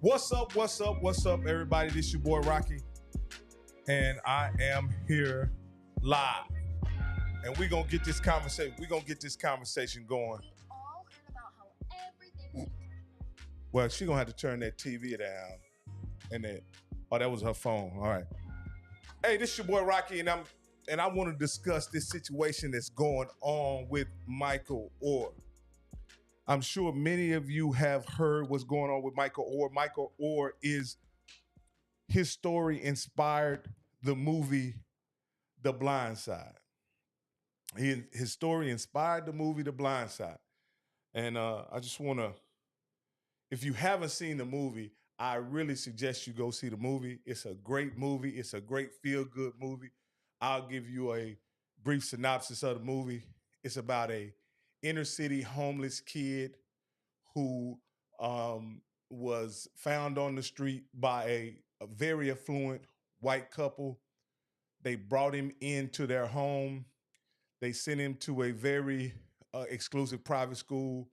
What's up? What's up? What's up, everybody? This your boy Rocky, and I am here live. And we're gonna get this conversation. Going. We all heard about how everything. Well, she gonna have to turn that TV down, and then, oh, that was her phone. All right. Hey, this your boy Rocky, and I want to discuss this situation that's going on with Micheal Oher. I'm sure many of you have heard what's going on with Micheal Oher. Micheal Oher his story inspired the movie The Blind Side. His story inspired the movie The Blind Side. And I just want to, if you haven't seen the movie, I really suggest you go see the movie. It's a great movie. It's a great feel-good movie. I'll give you a brief synopsis of the movie. It's about a inner city homeless kid who was found on the street by a very affluent white couple. They brought him into their home. They sent him to a very exclusive private school.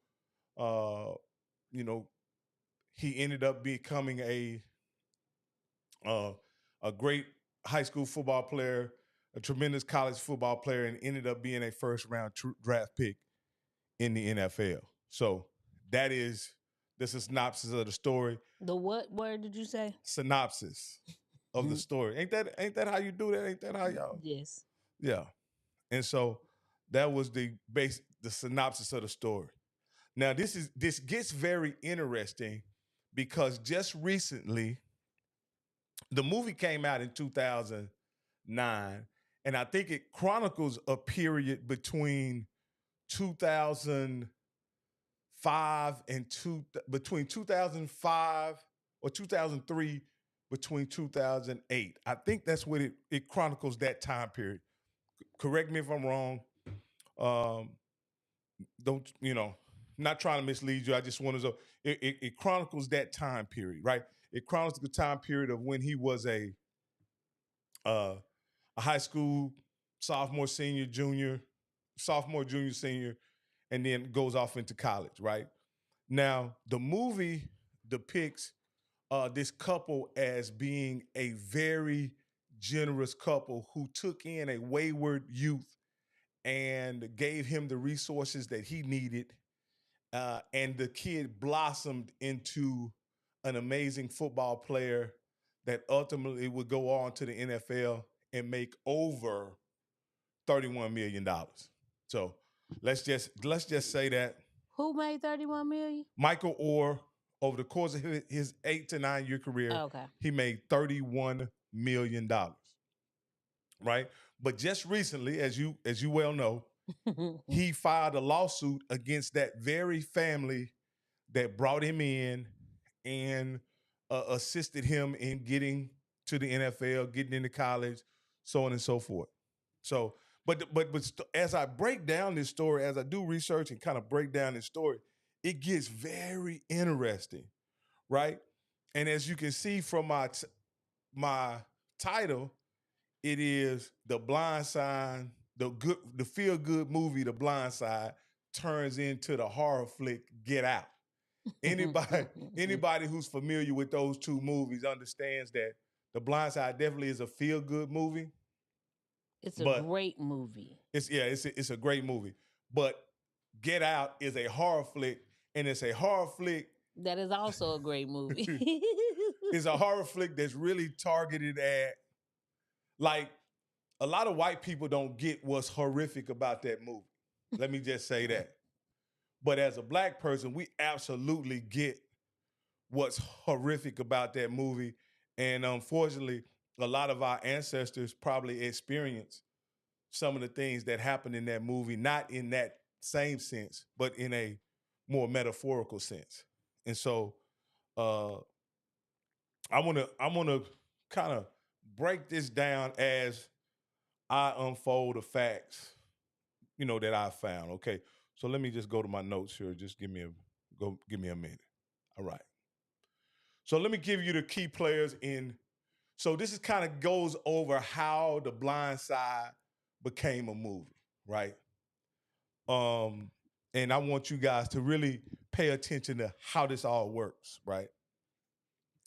He ended up becoming a great high school football player, a tremendous college football player, and ended up being a first-round draft pick in the NFL. So that is the synopsis of the story. The what word did you say? Synopsis of the story. Ain't that how you do that? Ain't that how y'all? Yes. Yeah. And so that was the synopsis of the story. Now this gets very interesting because just recently the movie came out in 2009, and I think it chronicles a period between 2005 between 2005 or 2003 between 2008. I think that's what it chronicles, that time period. Correct me if I'm wrong. Don't, not trying to mislead you. I just want to know it chronicles that time period, right? It chronicles the time period of when he was a high school sophomore, junior, senior, and then goes off into college, right? Now, the movie depicts this couple as being a very generous couple who took in a wayward youth and gave him the resources that he needed. And the kid blossomed into an amazing football player that ultimately would go on to the NFL and make over $31 million. So let's just say that. Who made 31 million? Micheal Oher, over the course of his 8 to 9 year career, he made $31 million. Right? But just recently, as you well know, he filed a lawsuit against that very family that brought him in and assisted him in getting to the NFL, getting into college, so on and so forth. So, but as I break down this story, as I do research and kind of break down this story, it gets very interesting, right? And as you can see from my title, it is The Blind Side. The feel-good movie, The Blind Side, turns into the horror flick Get Out. Anybody who's familiar with those two movies understands that The Blind Side definitely is a feel-good movie. It's a great movie. It's a great movie. But Get Out is a horror flick, and it's a horror flick that is also a great movie. It's a horror flick that's really targeted at, like, a lot of white people don't get what's horrific about that movie. Let me just say that. But as a black person, we absolutely get what's horrific about that movie. And unfortunately, a lot of our ancestors probably experienced some of the things that happened in that movie, not in that same sense, but in a more metaphorical sense. And so I want to kind of break this down as I unfold the facts, that I found. Okay, so let me just go to my notes here. Just give me a minute. All right. So let me give you the key players in. So this is kind of goes over how The Blind Side became a movie, right? And I want you guys to really pay attention to how this all works, right?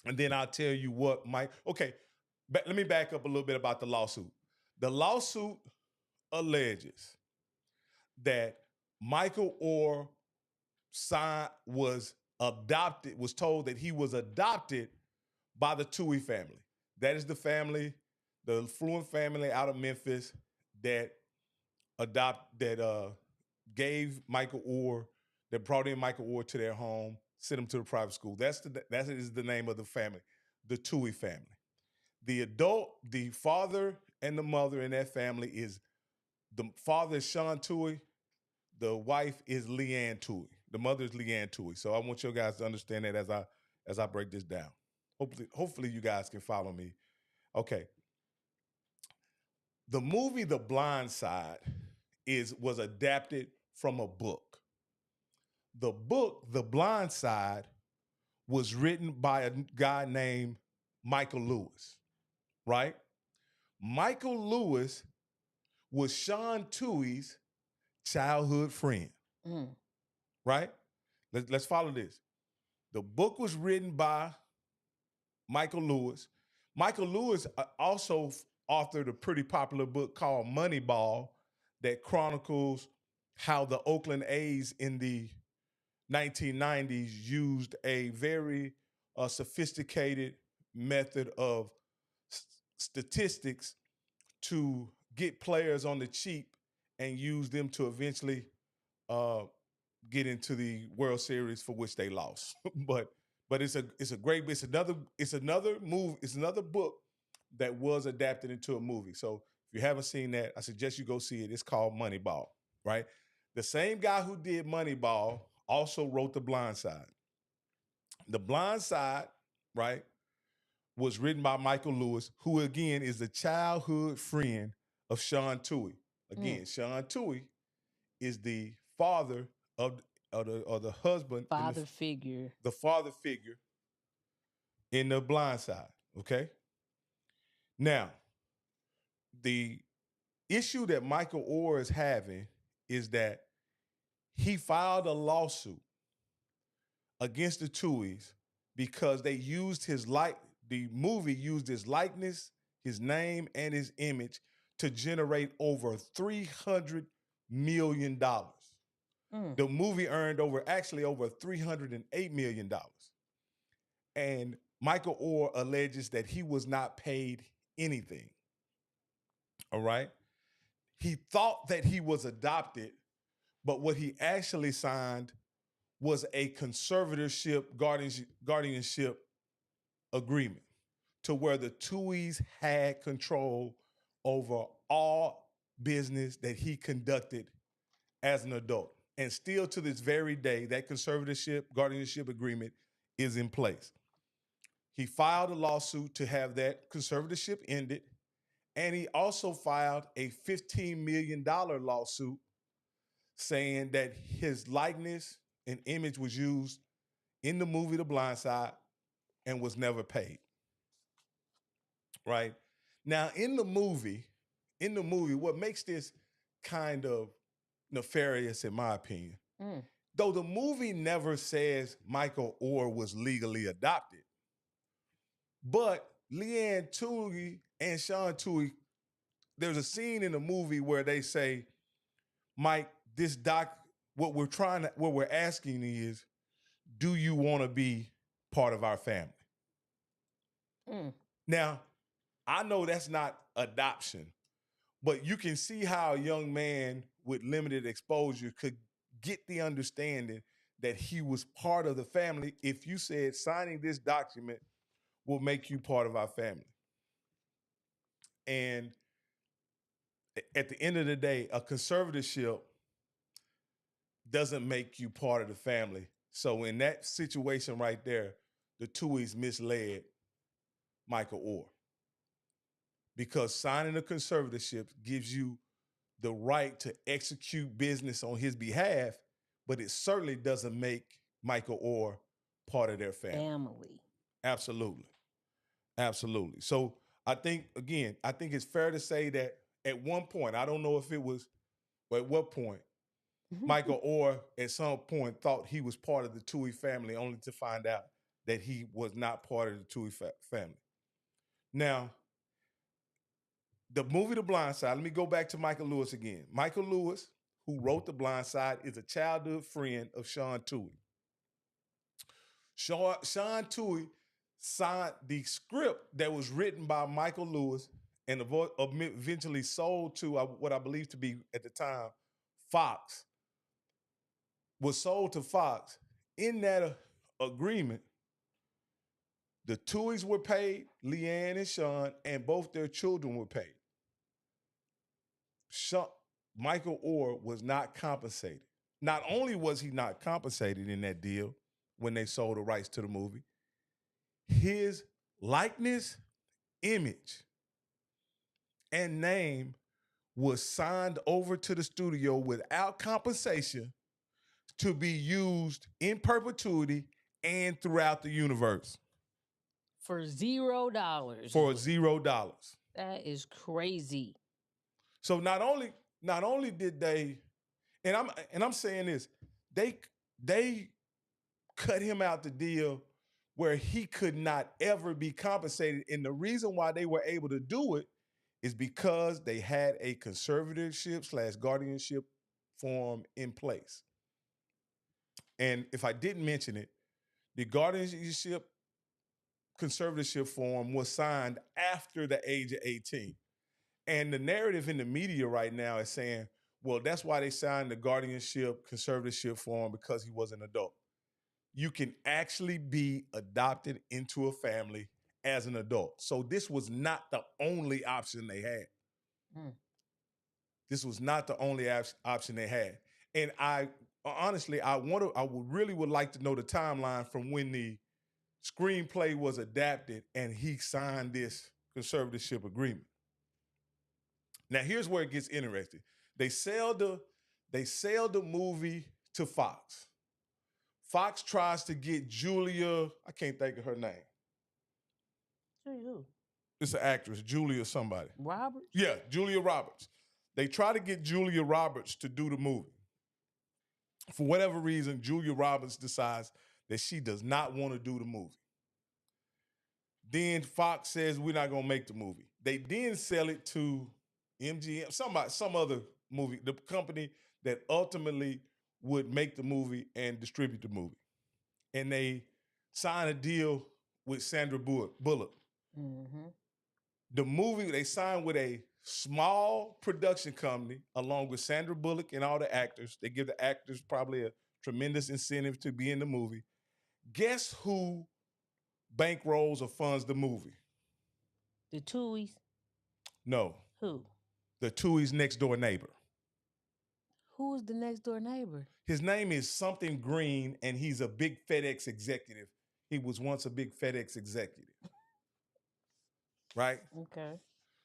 And then I'll tell you what Mike. Okay, let me back up a little bit about the lawsuit. The lawsuit alleges that Micheal Oher was told that he was adopted by the Tui family. That is the family, the affluent family out of Memphis that gave Micheal Oher, that brought in Micheal Oher to their home, sent him to the private school. That is the name of the family, the Tui family. The father and the mother in that family is, the father is Sean Tui, the wife is Leanne Tui. The mother is Leanne Tui. So I want you guys to understand that as I break this down. Hopefully you guys can follow me. Okay. The movie The Blind Side was adapted from a book. The book, The Blind Side, was written by a guy named Michael Lewis, right? Michael Lewis was Sean Tui's childhood friend, right? Let's follow this. The book was written by Michael Lewis. Michael Lewis also authored a pretty popular book called Moneyball that chronicles how the Oakland A's in the 1990s used a very sophisticated method of statistics to get players on the cheap and use them to eventually get into the World Series, for which they lost. but it's another book that was adapted into a movie. So if you haven't seen that, I suggest you go see it. It's called Moneyball, right? The same guy who did Moneyball also wrote The Blind Side. The Blind Side, right, was written by Michael Lewis, who again is the childhood friend of Sean Tui. Again, Sean Tui is the father or the husband, figure. the father figure in The Blind Side. Okay. Now, the issue that Micheal Oher is having is that he filed a lawsuit against the Tuis because the movie used his likeness, his name, and his image to generate over $300 million. The movie earned over $308 million. And Micheal Oher alleges that he was not paid anything. All right. He thought that he was adopted, but what he actually signed was a conservatorship guardianship agreement to where the Tuis had control over all business that he conducted as an adult. And still to this very day, that conservatorship guardianship agreement is in place. He filed a lawsuit to have that conservatorship ended. And he also filed a $15 million lawsuit saying that his likeness and image was used in the movie The Blind Side and was never paid. Right? Now, in the movie, what makes this kind of nefarious, in my opinion, though the movie never says Micheal Oher was legally adopted, but Leanne Tui and Sean Tui, there's a scene in the movie where they say, Mike, what we're asking is, do you want to be part of our family? Now, I know that's not adoption, but you can see how a young man with limited exposure could get the understanding that he was part of the family if you said signing this document will make you part of our family. And at the end of the day, a conservatorship doesn't make you part of the family. So in that situation right there, the Tuis misled Micheal Oher, because signing a conservatorship gives you the right to execute business on his behalf, but it certainly doesn't make Micheal Oher part of their family. Absolutely. Absolutely. So I think it's fair to say that at one point, I don't know if it was At what point? Micheal Oher at some point thought he was part of the Toohey family, only to find out that he was not part of the Toohey family. Now, the movie The Blind Side, let me go back to Michael Lewis again. Michael Lewis, who wrote The Blind Side, is a childhood friend of Sean Toohey. Sean Toohey signed the script that was written by Michael Lewis and eventually sold to what I believe to be at the time Fox. Was sold to Fox. In that agreement, the Tooheys were paid, Leanne and Sean, and both their children were paid. Micheal Oher was not compensated. Not only was he not compensated in that deal when they sold the rights to the movie, his likeness, image, and name was signed over to the studio without compensation to be used in perpetuity and throughout the universe. For $0. For $0. That is crazy. So not only did they, and I'm saying this, they cut him out the deal where he could not ever be compensated. And the reason why they were able to do it is because they had a conservatorship/guardianship form in place. And if I didn't mention it, the guardianship conservatorship form was signed after the age of 18. And the narrative in the media right now is saying, well, that's why they signed the guardianship conservatorship form, because he was an adult. You can actually be adopted into a family as an adult. So this was not the only option they had. This was not the only option they had. And I honestly, I would like to know the timeline from when the screenplay was adapted and he signed this conservatorship agreement. Now here's where it gets interesting. They sell the movie to Fox. Fox tries to get Julia, I can't think of her name. Who? It's an actress, Julia somebody. Roberts? Yeah, Julia Roberts. They try to get Julia Roberts to do the movie. For whatever reason, Julia Roberts decides that she does not want to do the movie. Then Fox says, we're not going to make the movie. They then sell it to MGM, some other movie, the company that ultimately would make the movie and distribute the movie. And they sign a deal with Sandra Bullock. Mm-hmm. The movie, they signed with a small production company along with Sandra Bullock and all the actors. They give the actors probably a tremendous incentive to be in the movie. Guess who bankrolls or funds the movie? The Tooheys? No. Who? The Tooheys' next door neighbor. Who is the next door neighbor? His name is something Green, and he's a big FedEx executive. He was once a big FedEx executive. Right? Okay.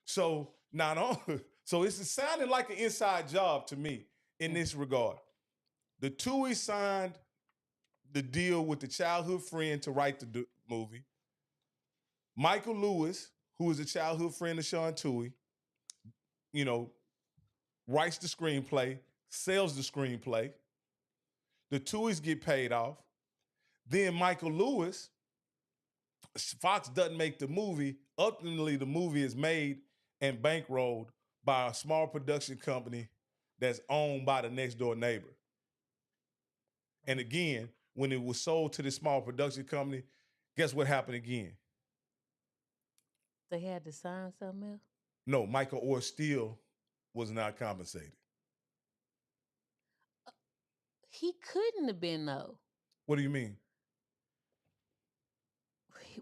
So it's sounding like an inside job to me in this regard. The Tooheys signed the deal with the childhood friend to write the movie. Michael Lewis, who is a childhood friend of Sean Toohey, writes the screenplay, sells the screenplay. The Tooheys get paid off. Then Michael Lewis, Fox doesn't make the movie. Ultimately, the movie is made and bankrolled by a small production company that's owned by the next door neighbor. And again, when it was sold to this small production company, guess what happened again? They had to sign something else? No, Micheal Oher still was not compensated. He couldn't have been, though. What do you mean?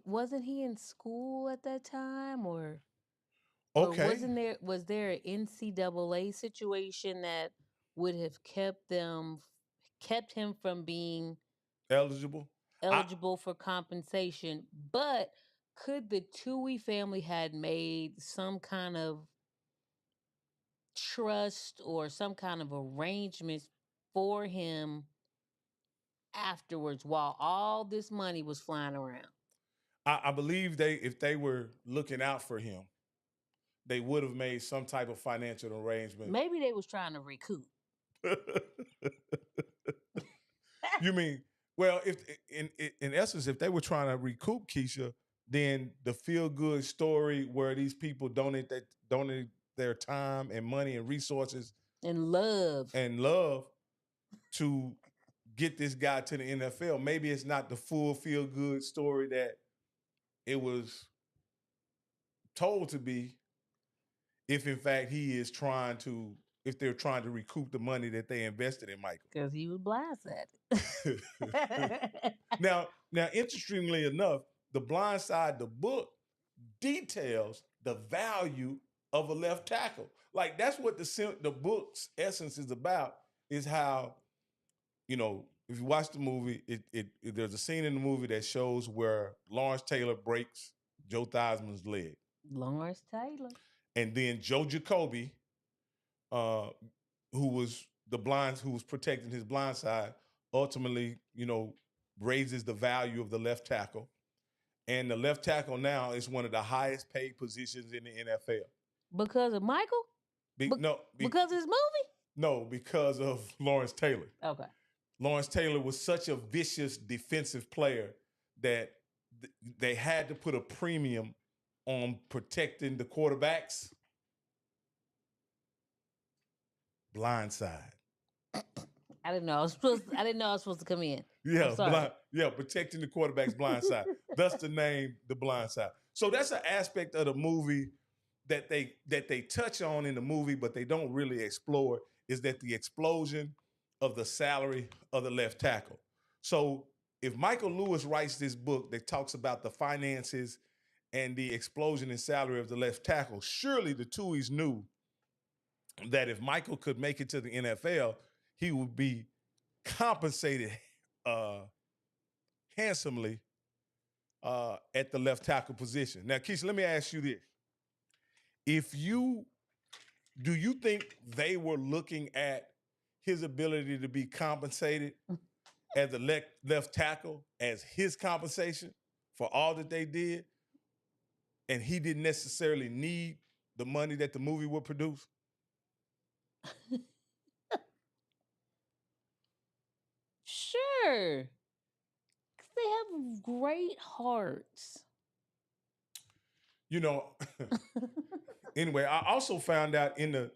Wasn't he in school at that time, or Okay. Or was there an NCAA situation that would have kept him from being eligible for compensation? But could the Toohey family had made some kind of trust or some kind of arrangements for him afterwards while all this money was flying around? I believe if they were looking out for him, they would have made some type of financial arrangement. Maybe they was trying to recoup. You mean, well, if in essence, if they were trying to recoup, Keisha, then the feel good story where these people donate their time and money and resources and love to get this guy to the NFL. Maybe it's not the full feel good story that it was told to be. If in fact if they're trying to recoup the money that they invested in Michael. Because he was blindsided. Now, interestingly enough, The Blind Side, the book, details the value of a left tackle. Like that's what the book's essence is about. Is how, if you watch the movie, there's a scene in the movie that shows where Lawrence Taylor breaks Joe Theismann's leg. Lawrence Taylor. And then Joe Jacoby, who was protecting his blind side, ultimately, raises the value of the left tackle. And the left tackle now is one of the highest paid positions in the NFL. Because of Michael? Because of his movie? No, because of Lawrence Taylor. Okay. Lawrence Taylor was such a vicious defensive player that they had to put a premium on protecting the quarterbacks. Blindside. I didn't know I was supposed to come in. Yeah, protecting the quarterback's blind side. Thus the name, The Blind Side. So that's an aspect of the movie that they touch on in the movie, but they don't really explore, is that the explosion of the salary of the left tackle. So if Michael Lewis writes this book that talks about the finances and the explosion in salary of the left tackle, surely the Tuohys knew that if Michael could make it to the NFL, he would be compensated handsomely at the left tackle position. Now, Keisha, let me ask you this. Do you think they were looking at his ability to be compensated as a left tackle as his compensation for all that they did, and he didn't necessarily need the money that the movie would produce? Sure. Because they have great hearts. Anyway, I also found out in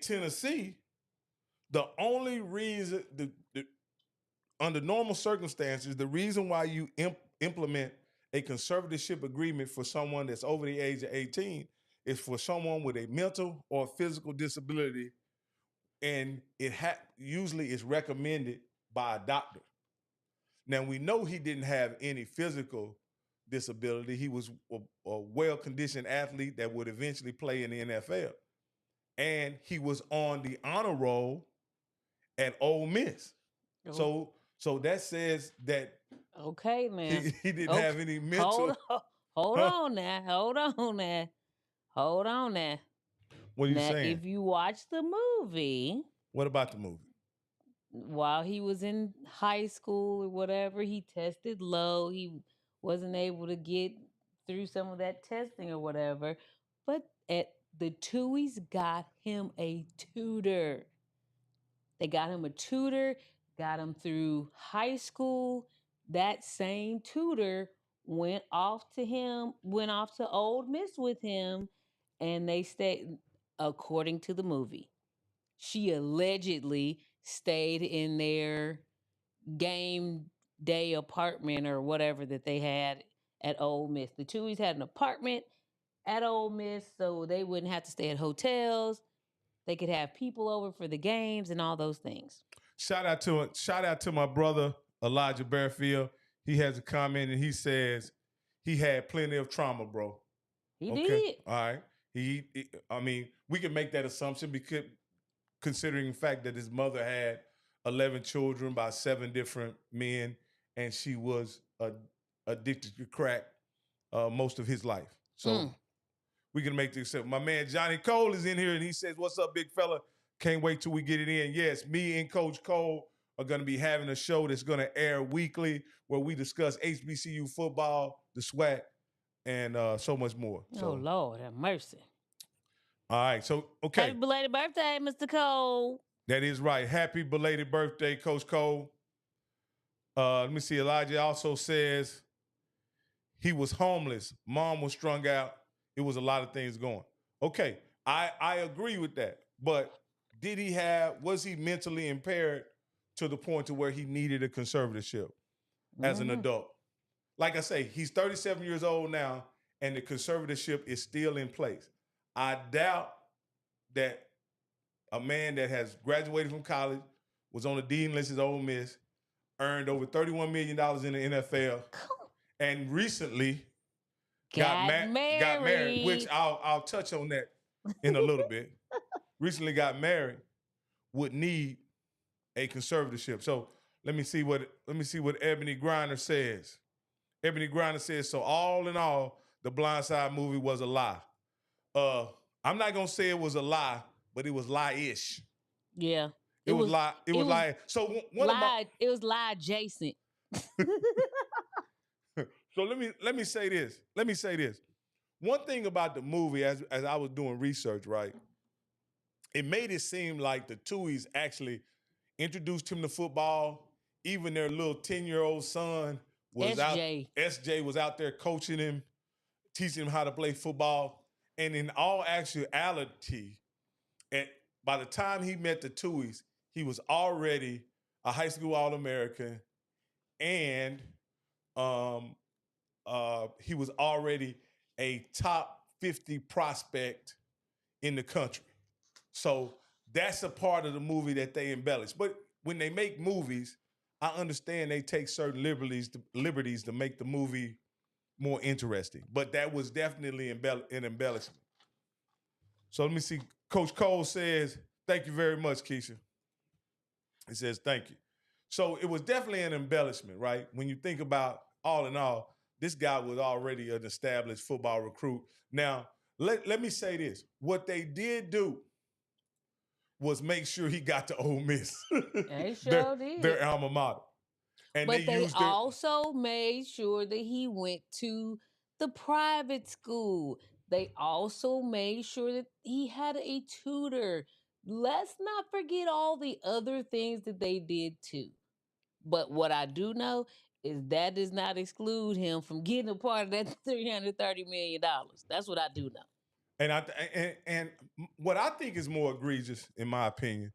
Tennessee, the only reason, under normal circumstances, the reason why you implement a conservatorship agreement for someone that's over the age of 18 is for someone with a mental or physical disability, and it usually is recommended by a doctor. Now, we know he didn't have any physical disability. He was a well-conditioned athlete that would eventually play in the NFL. And he was on the honor roll at Ole Miss. Oh. So that says that okay, man. He didn't have any mental. Hold on now. What are you saying? If you watch the movie. What about the movie? While he was in high school or whatever, he tested low. He wasn't able to get through some of that testing or whatever. But the Tuohys got him a tutor. They got him a tutor, got him through high school. That same tutor went off to Ole Miss with him, and they stayed, according to the movie. She allegedly stayed in their game day apartment or whatever that they had at Ole Miss. The Tuohys had an apartment at Ole Miss, so they wouldn't have to stay at hotels. They could have people over for the games and all those things. Shout out to my brother Elijah Bearfield. He has a comment and he says he had plenty of trauma, bro. He did. All right. We can make that assumption because considering the fact that his mother had 11 children by 7 different men, and she was addicted to crack most of his life. So we can make the exception. My man Johnny Cole is in here, and he says, "What's up, big fella? Can't wait till we get it in." Yes, me and Coach Cole are going to be having a show that's going to air weekly where we discuss HBCU football, the SWAC, and so much more. So, oh, Lord, have mercy. All right. So, Happy okay. belated birthday, Mr. Cole. That is right. Happy belated birthday, Coach Cole. Let me see. Elijah also says he was homeless. Mom was strung out. It was a lot of things going. Okay. I agree with that. But was he mentally impaired to the point to where he needed a conservatorship as an adult? Like I say, he's 37 years old now, and the conservatorship is still in place. I doubt that a man that has graduated from college, was on the dean list at Ole Miss, earned over $31 million in the NFL, and recently got married, which I'll touch on that in a little bit. Recently got married, would need a conservatorship. So let me see what Ebony Griner says. Ebony Griner says, so all in all, the Blindside movie was a lie. I'm not gonna say it was a lie, but it was lie-ish. Yeah. It was lie. It was lie. So it was lie adjacent. So let me say this. One thing about the movie, as I was doing research, right, it made it seem like the Tuohys actually introduced him to football. Even their little 10-year-old son was SJ was out there coaching him, teaching him how to play football. And in all actuality, by the time he met the Tuohys, he was already a high school All-American, and he was already a top 50 prospect in the country. So that's a part of the movie that they embellish. But when they make movies, I understand they take certain liberties to make the movie more interesting. But that was definitely an embellishment. So let me see. Coach Cole says, thank you very much, Keisha. He says, thank you. So it was definitely an embellishment, right? When you think about all in all, this guy was already an established football recruit. Now, let me say this. What they did do was make sure he got to Ole Miss. They sure did. Their alma mater. And but they also made sure that he went to the private school. They also made sure that he had a tutor. Let's not forget all the other things that they did too. But what I do know is that does not exclude him from getting a part of that $330 million. That's what I do know. And what I think is more egregious, in my opinion,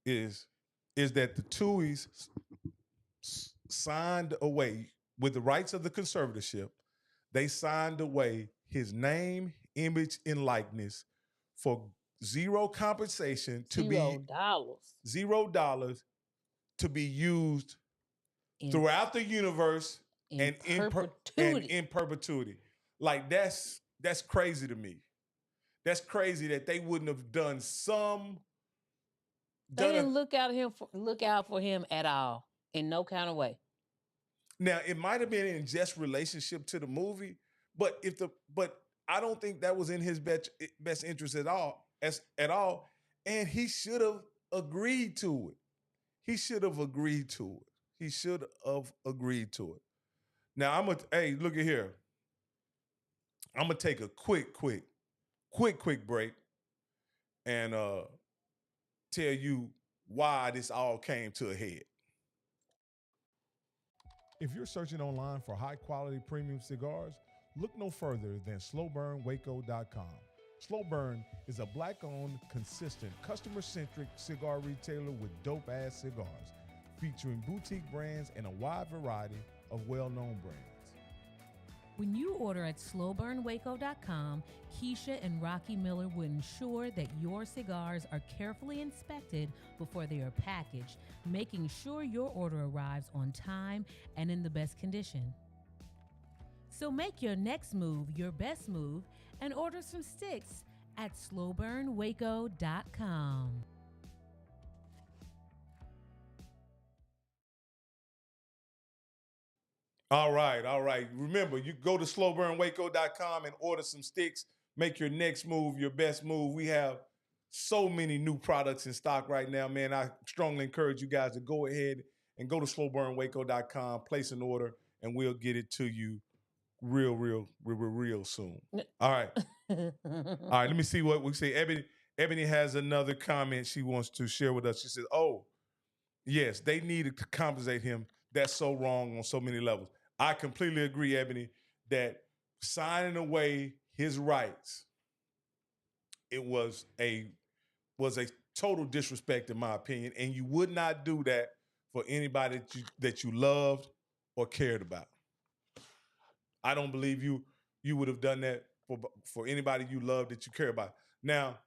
is that the Tuohys signed away with the rights of the conservatorship. They signed away his name, image, and likeness for zero compensation $0 to be used throughout the universe and in perpetuity. Like that's crazy to me. That's crazy that they wouldn't have done some. They didn't look out for him at all in no kind of way. Now it might have been in just relationship to the movie, but I don't think that was in his best interest at all. And he should have agreed to it. He should have agreed to it. Now hey, look at here. I'm gonna take a quick break and tell you why this all came to a head. If you're searching online for high quality premium cigars, look no further than slowburnwaco.com. Slow Burn is a black-owned, consistent, customer-centric cigar retailer with dope-ass cigars, featuring boutique brands and a wide variety of well-known brands. When you order at slowburnwaco.com, Keisha and Rocky Miller will ensure that your cigars are carefully inspected before they are packaged, making sure your order arrives on time and in the best condition. So make your next move your best move and order some sticks at slowburnwaco.com. All right. Remember, you go to slowburnwaco.com and order some sticks. Make your next move your best move. We have so many new products in stock right now, man. I strongly encourage you guys to go ahead and go to slowburnwaco.com, place an order, and we'll get it to you real soon. All right. All right, let me see what we say. Ebony has another comment she wants to share with us. She says, "Oh, yes, they needed to compensate him. That's so wrong on so many levels." I completely agree, Ebony, that signing away his rights, it was a total disrespect in my opinion, and you would not do that for anybody that you loved or cared about. I don't believe you would have done that for anybody you love that you care about. Now,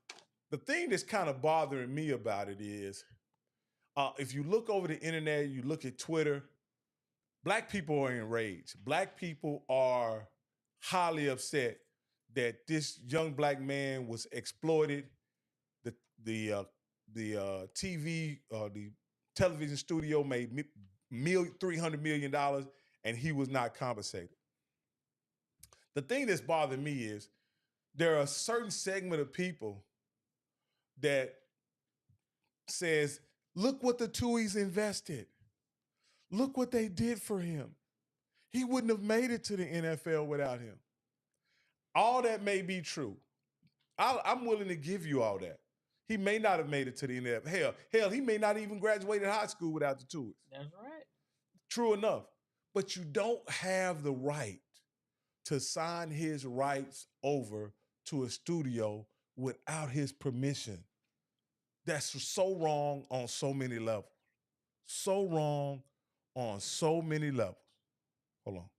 the thing that's kind of bothering me about it is, if you look over the internet, you look at Twitter, black people are enraged. Black people are highly upset that this young black man was exploited. The the uh, the television studio made $300 million, and he was not compensated. The thing that's bothering me is there are a certain segment of people that says, "Look what the Tuohys invested. Look what they did for him. He wouldn't have made it to the NFL without him." All that may be true. I'm willing to give you all that. He may not have made it to the NFL. Hell, he may not even graduated high school without the Tuohys. That's right. True enough. But you don't have the right to sign his rights over to a studio without his permission. That's so wrong on so many levels. So wrong on so many levels. Hold on.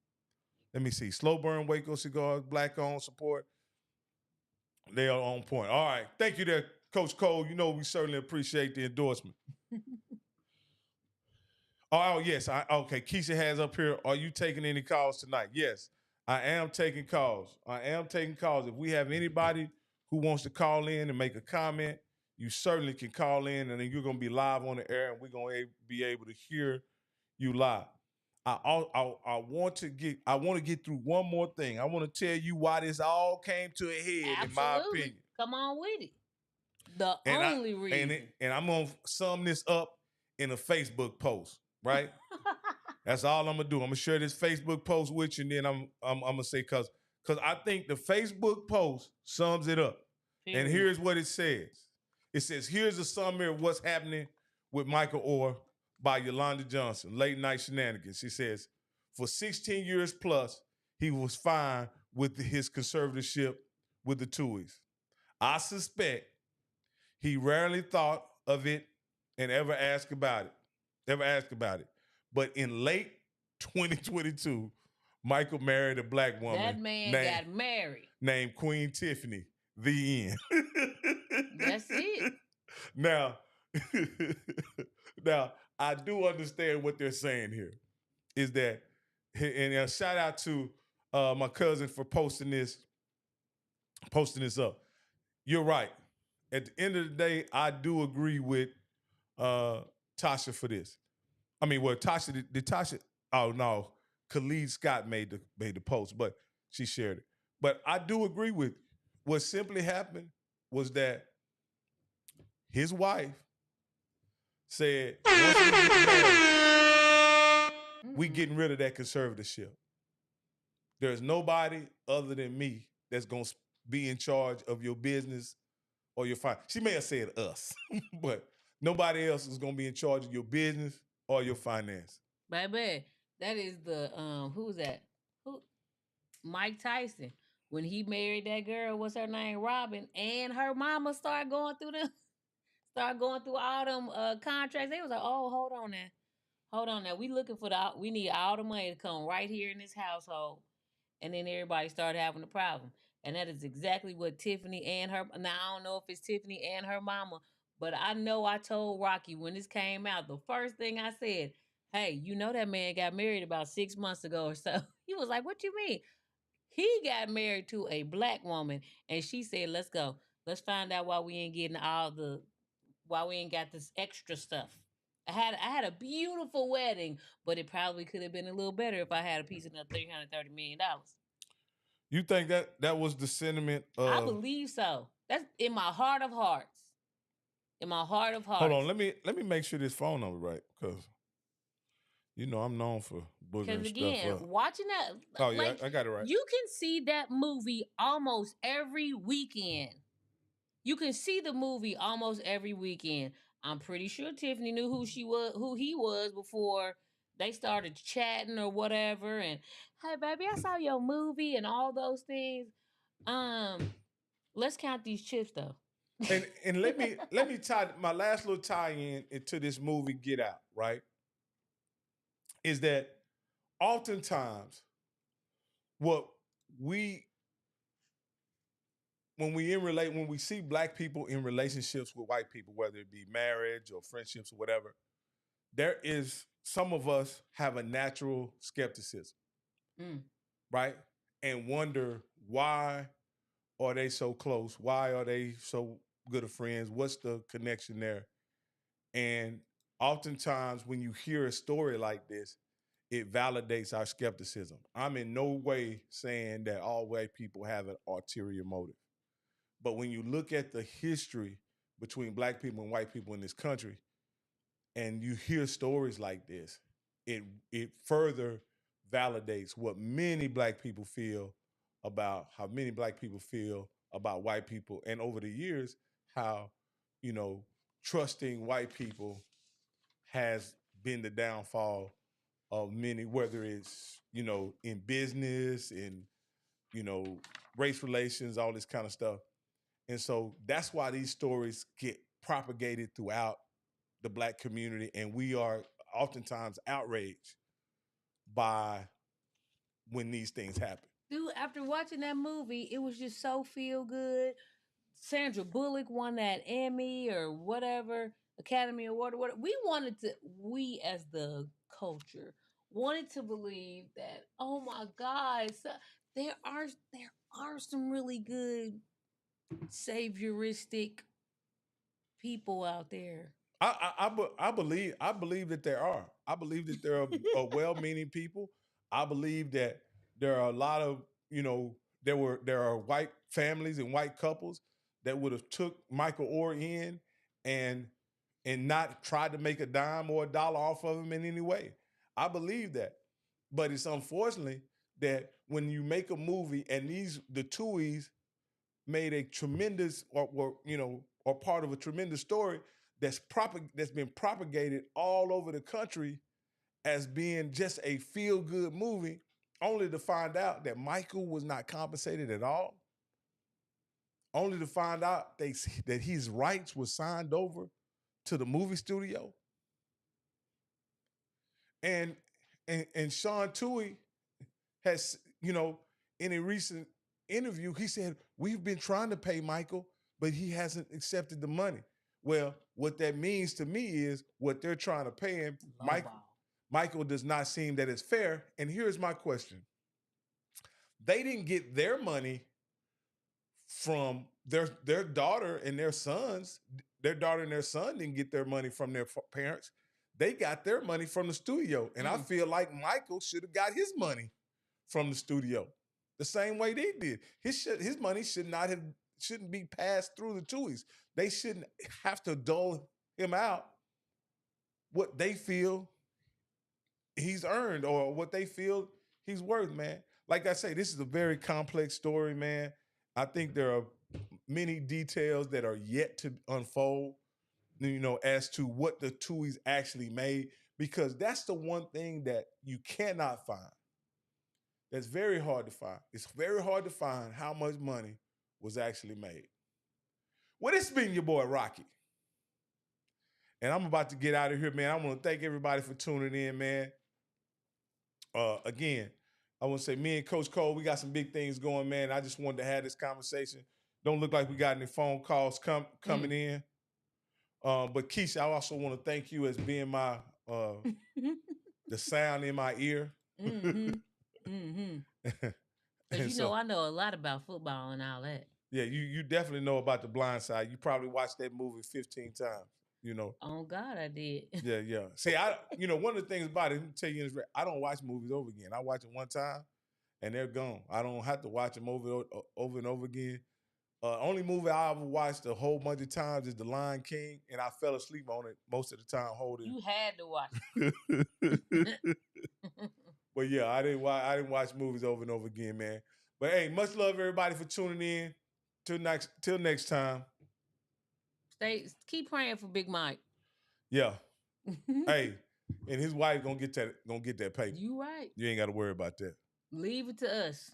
Let me see. Slow Burn, Waco Cigars, Black owned support. They are on point. All right. Thank you there, Coach Cole. You know we certainly appreciate the endorsement. Oh, yes. Okay. Keisha has up here. Are you taking any calls tonight? Yes, I am taking calls. If we have anybody who wants to call in and make a comment, you certainly can call in, and then you're going to be live on the air, and we're going to be able to hear you live. I want to get through one more thing. I want to tell you why this all came to a head. Absolutely. In my opinion. Come on with it. The only reason. And I'm going to sum this up in a Facebook post, right? That's all I'm gonna do. I'm gonna share this Facebook post with you, and then I'm gonna say because I think the Facebook post sums it up. Period. And here's what it says. It says, here's a summary of what's happening with Micheal Oher by Yolanda Johnson, Late Night Shenanigans. She says, for 16 years plus, he was fine with his conservatorship with the Tuohys. I suspect he rarely thought of it and ever asked about it. But in late 2022, Micheal married a black woman. That man got married. Named Queen Tiffany. The end. That's it. Now, I do understand what they're saying here. Is that, and a shout out to my cousin for posting this up. You're right. At the end of the day, I do agree with Tasha for this. I mean, well, Tasha did Tasha? Oh no, Khalid Scott made the post, but she shared it. But I do agree with you. What simply happened was that his wife said, once we get married, we getting rid of that conservatorship. There's nobody other than me that's gonna be in charge of your business or your finance. She may have said us, but nobody else is gonna be in charge of your business or your finance. Baby, that is the who's that? Mike Tyson. When he married that girl, what's her name? Robin, and her mama started going through all them contracts. They was like, oh, hold on now. We need all the money to come right here in this household. And then everybody started having a problem. And that is exactly what Tiffany and her, now I don't know if it's Tiffany and her mama, but I know I told Rocky when this came out, the first thing I said, hey, you know that man got married about 6 months ago or so. He was like, what you mean? He got married to a black woman, and she said, let's go. Let's find out why we ain't got this extra stuff. I had a beautiful wedding, but it probably could have been a little better if I had a piece of that $330 million. You think that was the sentiment of... I believe so. That's in my heart of hearts. Hold on, let me make sure this phone number right, because You know, I'm known for Because boogering stuff again, up. watching that, Oh yeah, like I got it right. you can see that movie almost every weekend. You can see the movie almost every weekend. I'm pretty sure Tiffany knew who he was before they started chatting or whatever. And hey, baby, I saw your movie and all those things. Let's count these chips though. And let me tie my last little tie in into this movie Get Out, right? Is that oftentimes what we when we see black people in relationships with white people, whether it be marriage or friendships or whatever, there is some of us have a natural skepticism, Mm. right? And wonder why are they so close? Why are they so good of friends? What's the connection there? And oftentimes when you hear a story like this, it validates our skepticism. I'm in no way saying that all white people have an ulterior motive. But when you look at the history between black people and white people in this country, and you hear stories like this, it further validates what many black people feel about how many black people feel about white people, and over the years, how you know trusting white people has been the downfall of many, whether it's in business, in you know race relations, all this kind of stuff. And so that's why these stories get propagated throughout the black community, and we are oftentimes outraged by when these things happen. Dude, after watching that movie, it was just so feel good. Sandra Bullock won that Emmy or whatever, Academy Award. We as the culture wanted to believe that. Oh my God, there are some really good savioristic people out there. I believe that there are. I believe that there are well-meaning people. I believe that there are a lot of there are white families and white couples that would have took Micheal Oher in and not tried to make a dime or a dollar off of him in any way. I believe that, but it's unfortunately that when you make a movie and the Tuohys made a tremendous or part of a tremendous story that's been propagated all over the country as being just a feel good movie, only to find out that Micheal was not compensated at all, only to find out that his rights were signed over to the movie studio. And Sean Toohey has, in a recent interview, he said, we've been trying to pay Micheal, but he hasn't accepted the money. Well, what that means to me is what they're trying to pay him, Micheal does not seem that it's fair. And here's my question. They didn't get their money from their daughter and their sons. Their daughter and their son didn't get their money from their parents. They got their money from the studio. And I feel like Micheal should have got his money from the studio the same way they did. His money shouldn't be passed through the Tuohys. They shouldn't have to dole him out what they feel he's earned or what they feel he's worth, man. Like I say, this is a very complex story, man. I think there are many details that are yet to unfold, as to what the Tuohys actually made, because that's the one thing that you cannot find. That's very hard to find. It's very hard to find how much money was actually made. Well, this has been your boy Rocky. And I'm about to get out of here, man. I want to thank everybody for tuning in, man. Again, I want to say me and Coach Cole, we got some big things going, man. I just wanted to have this conversation. Don't look like we got any phone calls coming in. But Keisha, I also want to thank you as being my the sound in my ear. Mm-hmm. Mm-hmm. Because I know a lot about football and all that. Yeah, you definitely know about the Blind Side. You probably watched that movie 15 times. Oh God, I did. Yeah. See, one of the things about it, let me tell you, I don't watch movies over again. I watch them one time and they're gone. I don't have to watch them over and over again. Only movie I ever watched a whole bunch of times is The Lion King, and I fell asleep on it most of the time holding. You had to watch But yeah, I didn't watch movies over and over again, man. But hey, much love everybody for tuning in. Till next time. Keep praying for Big Mike. Yeah. Hey, and his wife gonna get that paper. You right. You ain't got to worry about that. Leave it to us.